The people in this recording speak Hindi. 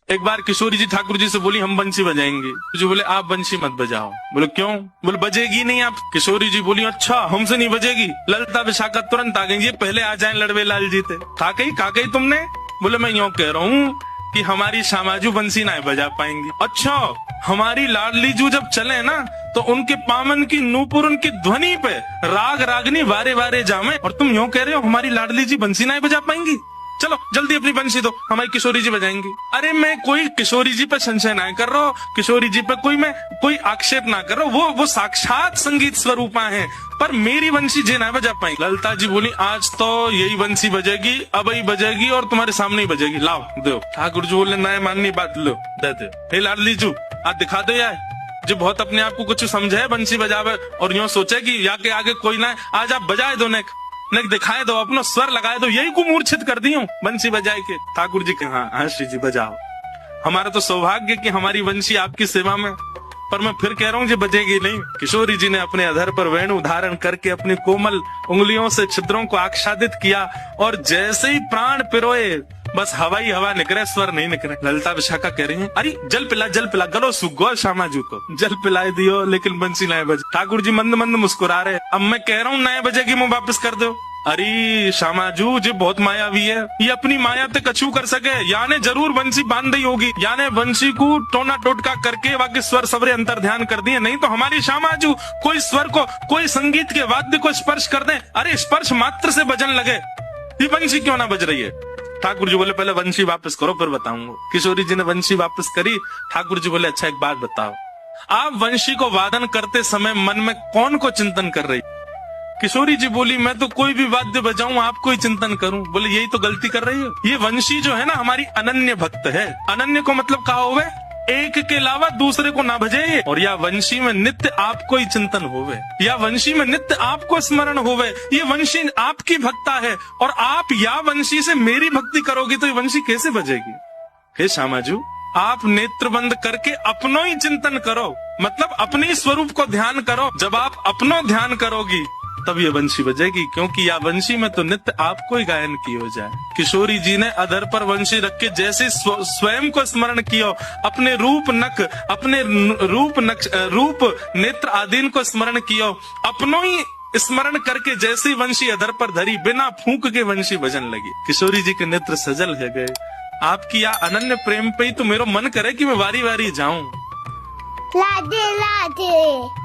एक बार किशोरी जी ठाकुर जी से बोली हम बंसी बजाएंगे, जो बोले आप बंसी मत बजाओ। बोले क्यों? बोले बजेगी नहीं आप। किशोरी जी बोली अच्छा हमसे नहीं बजेगी। ललता विशाखा तुरंत आ गई, ये पहले आ जाए लड़वे लाल जी थे। खा गई तुमने? बोले मैं यूँ कह रहा हूँ कि हमारी शामाजू बंसी ना बजा पाएंगी। अच्छा हमारी लाडली जू जब चले ना तो उनके पामन की नूपुर उनकी ध्वनि पे राग रागनी वारे वारे जामे, और तुम यूँ कह रहे हो हमारी लाडली जी बंसी ना बजा पाएंगी। चलो जल्दी अपनी बंसी दो, हमारी किशोरी जी बजाएंगी। अरे मैं कोई किशोरी जी पे संशय ना कर रहा हूँ, किशोरी जी पे कोई आक्षेप ना कर रहा हूँ, वो साक्षात संगीत स्वरूपा है, पर मेरी बंसी जे ना बजा पाई। ललिता जी बोली आज तो यही बंसी बजेगी, अब ही बजेगी और तुम्हारे सामने ही बजेगी, लाओ दो। ठाकुर जी बोले ना माननी बात, लो दे दो। हे लाडली जू आज दिखा दो यार, जो बहुत अपने आप को कुछ समझे बंसी बजावे और यूँ सोचे कि या के आगे कोई ना, आज आप बजाए दो, नेक दिखाए दो, अपना स्वर लगाए दो, यही को मूर्छित कर दी हूँ बंसी बजाए के। ठाकुर जी के हाँ श्री जी बजाओ, हमारा तो सौभाग्य कि हमारी बंसी आपकी सेवा में, पर मैं फिर कह रहा हूँ जी बजेगी नहीं। किशोरी जी ने अपने अधर पर वेणु धारण करके अपनी कोमल उंगलियों से छिद्रों को आच्छादित किया, और जैसे ही प्राण पिरोए बस हवा ही हवा निकले, स्वर नहीं निकले। ललिता विशाखा कह रही है अरे जल पिला गलो सुगो श्यामाजू को जल पिलाए दियो, लेकिन बंसी नए बजे। ठाकुर जी मंद मंद मुस्कुरा रहे, अब मैं कह रहा हूँ नए बजेगी मुँह वापस कर दो। अरे श्यामाजू जी बहुत मायावी है, ये अपनी माया ते कछु कर सके, याने जरूर बंसी बांध दी होगी, याने बंसी को टोना टोटका करके बाकी स्वर सबरे अंतर ध्यान कर दिए, नहीं तो हमारी श्यामाजू कोई स्वर को, कोई संगीत के वाद्य को स्पर्श कर दे, अरे स्पर्श मात्र से बजन लगे, ये बंसी क्यों ना बज रही है। ठाकुर जी बोले पहले वंशी वापस करो फिर बताऊंगा। किशोरी जी ने वंशी वापस करी। ठाकुर जी बोले अच्छा एक बात बताओ, आप वंशी को वादन करते समय मन में कौन को चिंतन कर रही? किशोरी जी बोली मैं तो कोई भी वाद्य बजाऊं आपको ही चिंतन करूं। बोले यही तो गलती कर रही हो, ये वंशी जो है ना हमारी अनन्य भक्त है। अनन्य को मतलब कहा होवे एक के अलावा दूसरे को ना भजे, और या वंशी में नित्य आपको ही चिंतन होवे, या वंशी में नित्य आपको स्मरण होवे, ये वंशी आपकी भक्ता है, और आप या वंशी से मेरी भक्ति करोगी तो ये वंशी कैसे बजेगी। हे श्यामाजू आप नेत्र बंद करके अपनो ही चिंतन करो, मतलब अपने स्वरूप को ध्यान करो। जब आप अपनो ध्यान करोगी तब ये वंशी बजेगी, क्योंकि या वंशी में तो नित्य आपको ही गायन की हो जाए। किशोरी जी ने अधर पर वंशी रख के जैसे स्वयं को स्मरण किया, अपने रूप नेत्र आदीन को स्मरण किया, अपनो ही स्मरण करके जैसे वंशी अधर पर धरी, बिना फूंक के वंशी बजन लगी। किशोरी जी के नेत्र सजल है गए। आपकी या अनन्य प्रेम पे ही तो मेरा मन करे कि मैं वारी वारी जाऊं। राधे राधे।